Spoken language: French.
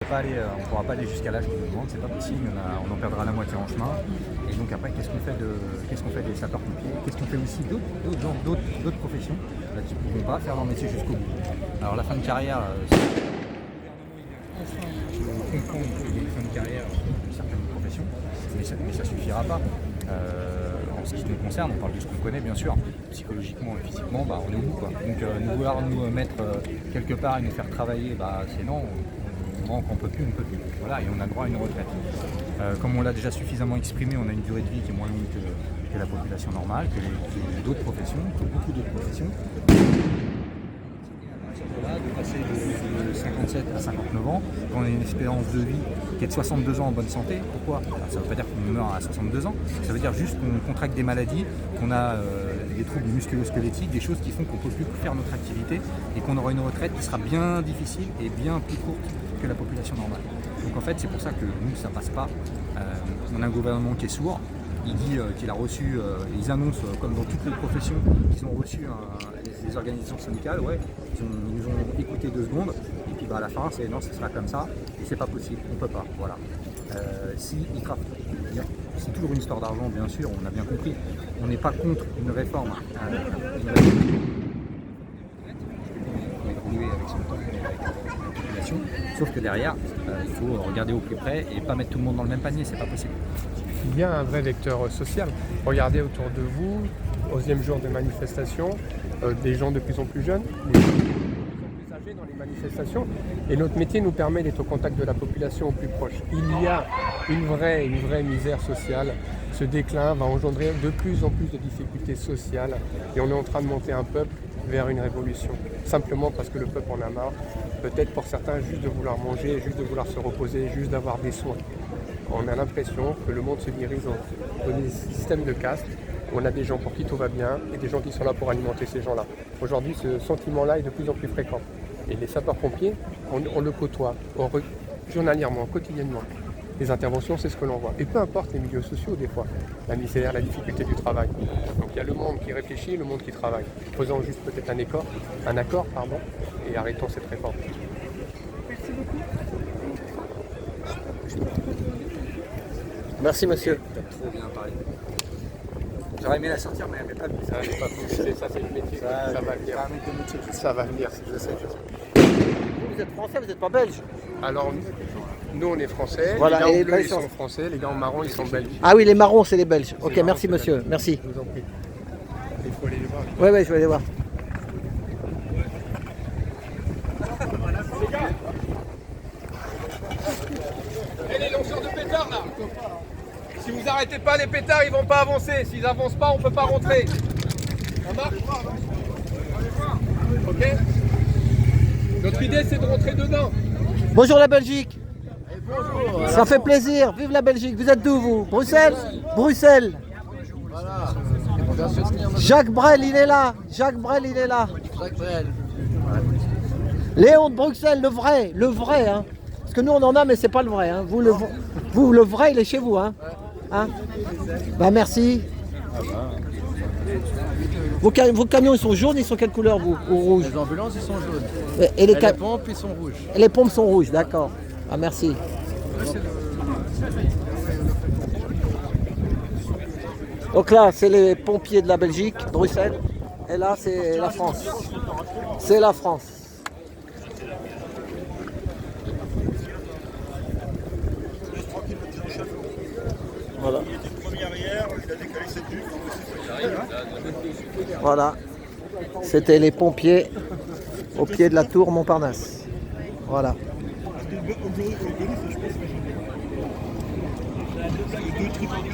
On ne pourra pas aller jusqu'à l'âge qu'on nous demande, c'est pas possible, on en perdra la moitié en chemin. Et donc après, qu'est-ce qu'on fait des sapeurs-pompiers? Qu'est-ce qu'on fait aussi d'autres professions là, qui ne pourront pas faire leur métier jusqu'au bout? Alors la fin de carrière, je comprends qu'il y ait une fin de carrière de certaines professions, mais ça ne suffira pas. En ce qui nous concerne, on parle de ce qu'on connaît bien sûr, psychologiquement et physiquement, on est au bout, quoi. Donc vouloir nous mettre quelque part et nous faire travailler, c'est non. On ne peut plus, voilà, et on a droit à une retraite. Comme on l'a déjà suffisamment exprimé, on a une durée de vie qui est moins longue que la population normale, que d'autres professions, que beaucoup d'autres professions. De passer de 57 à 59 ans, quand on a une espérance de vie qui est de 62 ans en bonne santé, pourquoi? Ça ne veut pas dire qu'on meurt à 62 ans, ça veut dire juste qu'on contracte des maladies, qu'on a des troubles musculo-squelettiques, des choses qui font qu'on ne peut plus faire notre activité et qu'on aura une retraite qui sera bien difficile et bien plus courte que la population normale. Donc en fait c'est pour ça que nous ça passe pas. On a un gouvernement qui est sourd, il dit qu'il a reçu, ils annoncent comme dans toutes les professions qu'ils ont reçu les organisations syndicales, ouais, ils nous ont écouté 2 secondes et puis à la fin c'est non, ce sera comme ça et c'est pas possible, on peut pas, voilà. C'est toujours une histoire d'argent bien sûr, on a bien compris, on n'est pas contre une réforme. Évoluer avec son temps, avec la population, sauf que derrière, il faut regarder au plus près et pas mettre tout le monde dans le même panier, c'est pas possible. Il y a un vrai vecteur social. Regardez autour de vous, 11e jour de manifestation, des gens de plus en plus jeunes, des gens de plus en plus âgés dans les manifestations. Et notre métier nous permet d'être au contact de la population au plus proche. Il y a une vraie misère sociale. Ce déclin va engendrer de plus en plus de difficultés sociales. Et on est en train de monter un peuple vers une révolution. Simplement parce que le peuple en a marre. Peut-être pour certains juste de vouloir manger, juste de vouloir se reposer, juste d'avoir des soins. On a l'impression que le monde se dirige dans des systèmes de caste. On a des gens pour qui tout va bien et des gens qui sont là pour alimenter ces gens-là. Aujourd'hui, ce sentiment-là est de plus en plus fréquent. Et les sapeurs-pompiers, on le côtoie journalièrement, quotidiennement. Les interventions, c'est ce que l'on voit. Et peu importe les milieux sociaux, des fois, la misère, la difficulté du travail. Donc il y a le monde qui réfléchit et le monde qui travaille. Faisons juste peut-être un accord, et arrêtons cette réforme. Merci beaucoup. Merci monsieur. Tu as trop bien parlé. J'aurais aimé la sortir, mais elle n'est pas venue. Ça n'est pas possible, ça c'est le métier. Ça va venir. Ça va venir, je sais. Vous êtes français, vous n'êtes pas belge? Alors, nous on est français, Voilà, les gars et en bleu les ils sont français, les gars en marron ils sont belges. Ah oui, les marrons, c'est les belges. Ok, Les merci marrons, c'est monsieur, belge. merci. Je vous en prie. Il faut aller les voir. Oui, je vais aller voir. Et les lanceurs de pétards là, si vous arrêtez pas les pétards, ils vont pas avancer. S'ils avancent pas, on peut pas rentrer. Ça marche? Ok. Notre idée c'est de rentrer dedans. Bonjour la Belgique. Ça fait plaisir, vive la Belgique. Vous êtes d'où vous? Bruxelles? Bruxelles. Jacques Brel, il est là. Jacques Brel. Léon de Bruxelles, le vrai, hein. Parce que nous on en a, mais c'est pas le vrai, hein. Vous, le vrai, il est chez vous, hein. Merci. Vos camions, ils sont jaunes, ils sont quelle couleur, vous? Ou rouge? Les ambulances, ils sont jaunes. Et les pompes, ils sont rouges. Et les pompes sont rouges, d'accord. Merci. Donc là, c'est les pompiers de la Belgique, Bruxelles. Et là, c'est la France. C'est la France. Voilà. Voilà. C'était les pompiers au pied de la tour Montparnasse. Voilà.